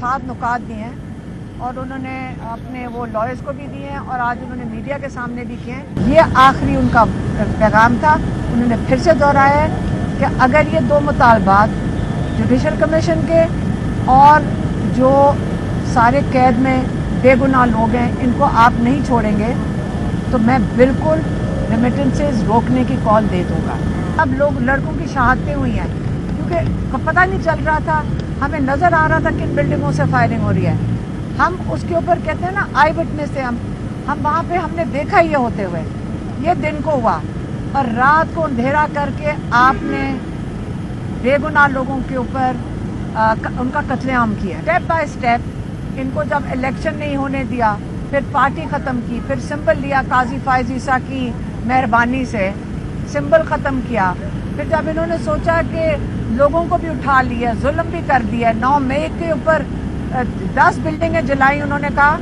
7 نکات دیے ہیں اور انہوں نے اپنے وہ لائرز کو بھی دیے ہیں اور آج انہوں نے میڈیا کے سامنے بھی کیے ہیں. یہ آخری ان کا پیغام تھا. انہوں نے پھر سے دہرایا ہے کہ اگر یہ 2 مطالبات جوڈیشل کمیشن کے اور جو سارے قید میں بے گناہ لوگ ہیں ان کو آپ نہیں چھوڑیں گے تو میں بالکل ریمیٹنسز روکنے کی کال دے دوں گا. اب لڑکوں کی شہادتیں ہوئی ہیں کیونکہ پتہ نہیں چل رہا تھا, ہمیں نظر آ رہا تھا کہ ان بلڈنگوں سے فائرنگ ہو رہی ہے. ہم اس کے اوپر کہتے ہیں نا آئی وٹنس تھے, ہم وہاں پہ ہم نے دیکھا یہ ہوتے ہوئے. یہ دن کو ہوا اور رات کو اندھیرا کر کے آپ نے بے گناہ لوگوں کے اوپر ان کا قتل عام کیا. اسٹیپ بائی اسٹیپ ان کو جب الیکشن نہیں ہونے دیا, پھر پارٹی ختم کی, پھر سمبل لیا قاضی فائز عیسیٰ کی مہربانی سے سمبل ختم کیا. پھر جب انہوں نے سوچا کہ لوگوں کو بھی اٹھا لیا, ظلم بھی کر دیا, 9 مئی کے اوپر 10 بلڈنگیں جلائی انہوں نے کہا,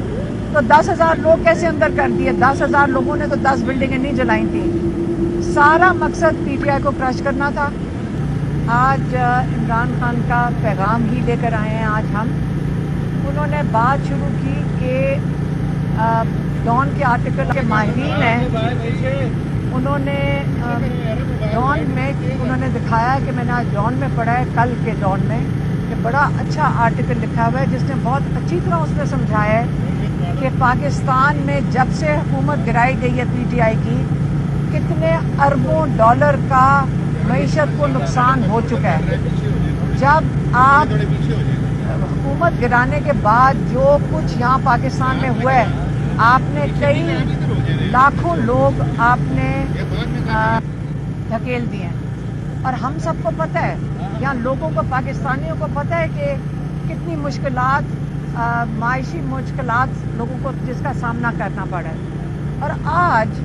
تو 10,000 لوگ کیسے اندر کر دیے؟ 10,000 لوگوں نے تو 10 بلڈنگیں نہیں جلائی تھیں. سارا مقصد پی ٹی آئی کو کرش کرنا تھا. آج عمران خان کا پیغام ہی لے کر آئے ہیں. آج انہوں نے بات شروع کی کہ ڈان کے آرٹیکل کے ماہرین ہیں, انہوں نے ڈان میں انہوں نے دکھایا کہ میں نے آج ڈان میں پڑھا ہے, کل کے ڈان میں, کہ بڑا اچھا آرٹیکل لکھا ہوا ہے جس نے بہت اچھی طرح اس میں سمجھایا ہے کہ پاکستان میں جب سے حکومت گرائی گئی ہے پی ٹی آئی کی, کتنے اربوں ڈالر کا معیشت کو نقصان ہو چکا ہے. جب آپ حکومت گرانے کے بعد جو کچھ یہاں پاکستان میں ہوا ہے, آپ نے کئی لاکھوں لوگ آپ نے دھکیل دیے ہیں. اور ہم سب کو پتہ ہے, یہاں لوگوں کو, پاکستانیوں کو پتہ ہے کہ کتنی مشکلات, معاشی مشکلات لوگوں کو جس کا سامنا کرنا پڑا ہے. اور آج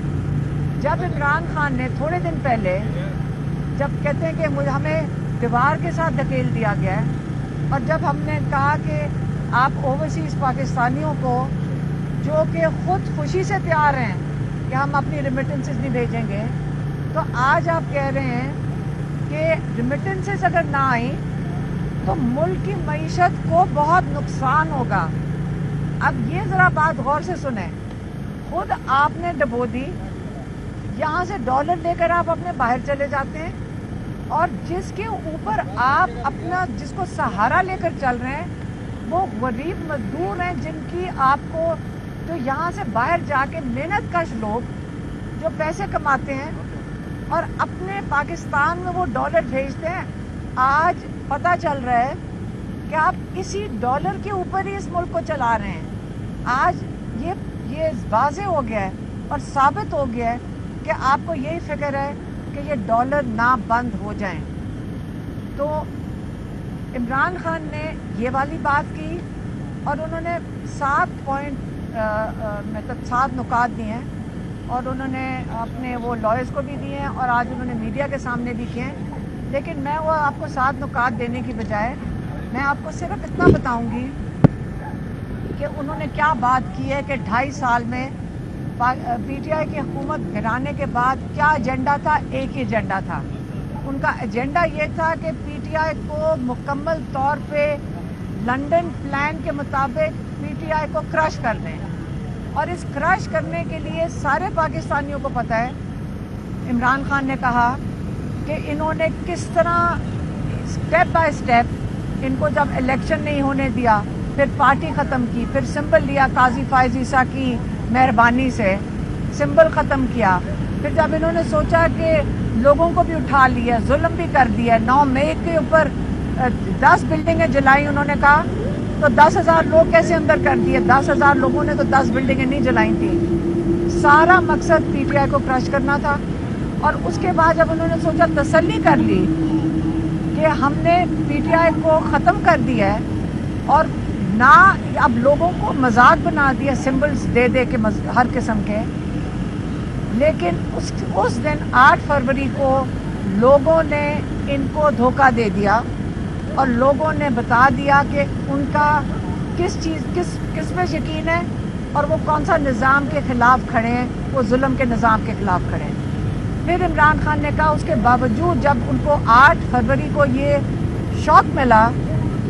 جب عمران خان نے تھوڑے دن پہلے جب کہتے ہیں کہ ہمیں دیوار کے ساتھ دھکیل دیا گیا ہے, اور جب ہم نے کہا کہ آپ اوورسیز پاکستانیوں کو جو کہ خود خوشی سے تیار ہیں کہ ہم اپنی ریمیٹنسز نہیں بھیجیں گے, تو آج آپ کہہ رہے ہیں کہ ریمیٹنسز اگر نہ آئیں تو ملک کی معیشت کو بہت نقصان ہوگا. اب یہ ذرا بات غور سے سنیں, خود آپ نے ڈبو دی, یہاں سے ڈالر لے کر آپ اپنے باہر چلے جاتے ہیں, اور جس کے اوپر آپ اپنا جس کو سہارا لے کر چل رہے ہیں وہ غریب مزدور ہیں, جن کی آپ کو جو یہاں سے باہر جا کے محنت کش لوگ جو پیسے کماتے ہیں اور اپنے پاکستان میں وہ ڈالر بھیجتے ہیں. آج پتہ چل رہا ہے کہ آپ اسی ڈالر کے اوپر ہی اس ملک کو چلا رہے ہیں. آج یہ واضح ہو گیا ہے اور ثابت ہو گیا ہے کہ آپ کو یہی فکر ہے کہ یہ ڈالر نہ بند ہو جائیں. تو عمران خان نے یہ والی بات کی اور انہوں نے 7 نکات دیے ہیں اور انہوں نے اپنے وہ لائرز کو بھی دیے ہیں اور آج انہوں نے میڈیا کے سامنے بھی کیے ہیں. لیکن میں وہ آپ کو 7 نکات دینے کی بجائے میں آپ کو صرف اتنا بتاؤں گی کہ انہوں نے کیا بات کی ہے کہ 2.5 سال میں پی ٹی آئی کی حکومت گرانے کے بعد کیا ایجنڈا تھا. ایک ہی ایجنڈا تھا ان کا. ایجنڈا یہ تھا کہ پی ٹی آئی کو مکمل طور پہ لنڈن پلان کے مطابق پی ٹی آئی کو کرش کر دیں, اور اس کرش کرنے کے لیے سارے پاکستانیوں کو پتہ ہے. عمران خان نے کہا کہ انہوں نے کس طرح اسٹیپ بائی اسٹیپ ان کو جب الیکشن نہیں ہونے دیا, پھر پارٹی ختم کی, پھر سمبل لیا قاضی فائز عیسیٰ کی مہربانی سے سمبل ختم کیا. پھر جب انہوں نے سوچا کہ لوگوں کو بھی اٹھا لیا, ظلم بھی کر دیا, 9 مئی کے اوپر 10 بلڈنگیں جلائی انہوں نے کہا, تو 10,000 لوگ کیسے اندر کر دیے؟ 10,000 لوگوں نے تو 10 بلڈنگیں نہیں جلائی تھیں. سارا مقصد پی ٹی آئی کو کرش کرنا تھا. اور اس کے بعد جب انہوں نے سوچا, تسلی کر لی کہ ہم نے پی ٹی آئی کو ختم کر دیا ہے اور نہ اب لوگوں کو مذاق بنا دیا سمبلز دے دے کے ہر قسم کے. لیکن اس دن 8 فروری کو لوگوں نے ان کو دھوکہ دے دیا اور لوگوں نے بتا دیا کہ ان کا کس میں یقین ہے اور وہ کون سا نظام کے خلاف کھڑے ہیں, وہ ظلم کے نظام کے خلاف کھڑے ہیں. پھر عمران خان نے کہا اس کے باوجود جب ان کو 8 فروری کو یہ شوق ملا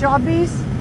24